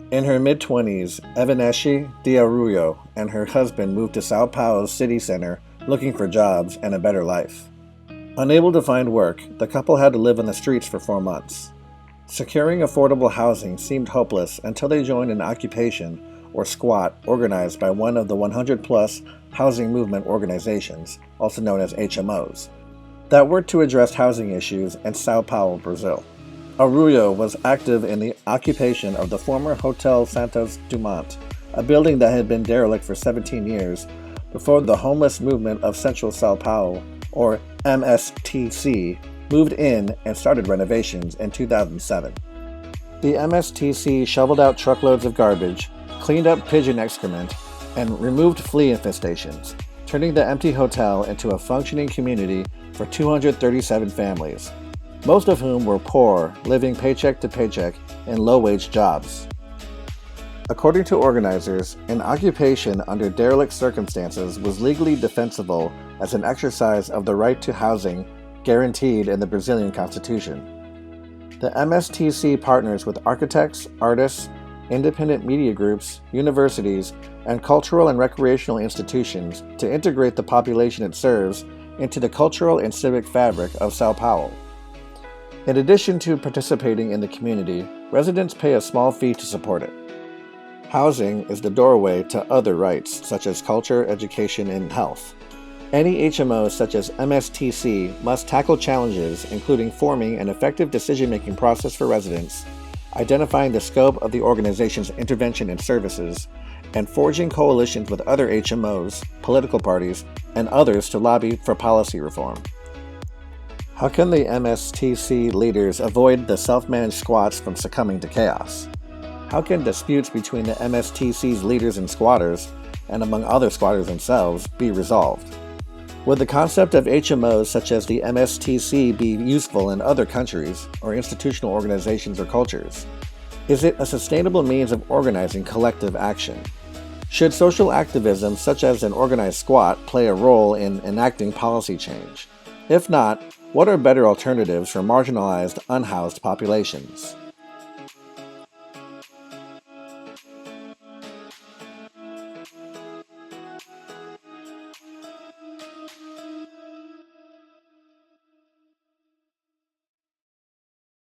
In her mid-20s, Evaneshi de Arroyo and her husband moved to Sao Paulo's city center looking for jobs and a better life. Unable to find work, the couple had to live on the streets for 4 months. Securing affordable housing seemed hopeless until they joined an occupation, or squat, organized by one of the 100-plus housing movement organizations, also known as HMOs, that worked to address housing issues in Sao Paulo, Brazil. Arroyo was active in the occupation of the former Hotel Santos Dumont, a building that had been derelict for 17 years before the homeless movement of Central Sao Paulo, or MSTC, moved in and started renovations in 2007. The MSTC shoveled out truckloads of garbage, cleaned up pigeon excrement, and removed flea infestations, turning the empty hotel into a functioning community for 237 families, most of whom were poor, living paycheck to paycheck in low-wage jobs. According to organizers, an occupation under derelict circumstances was legally defensible as an exercise of the right to housing guaranteed in the Brazilian Constitution. The MSTC partners with architects, artists, independent media groups, universities, and cultural and recreational institutions to integrate the population it serves into the cultural and civic fabric of Sao Paulo. In addition to participating in the community, residents pay a small fee to support it. Housing is the doorway to other rights such as culture, education, and health. Any HMO such as MSTC must tackle challenges including forming an effective decision-making process for residents, identifying the scope of the organization's intervention and services, and forging coalitions with other HMOs, political parties, and others to lobby for policy reform. How can the MSTC leaders avoid the self-managed squats from succumbing to chaos? How can disputes between the MSTC's leaders and squatters, and among other squatters themselves, be resolved? Would the concept of HMOs such as the MSTC be useful in other countries, or institutional organizations or cultures? Is it a sustainable means of organizing collective action? Should social activism such as an organized squat play a role in enacting policy change? If not, what are better alternatives for marginalized, unhoused populations?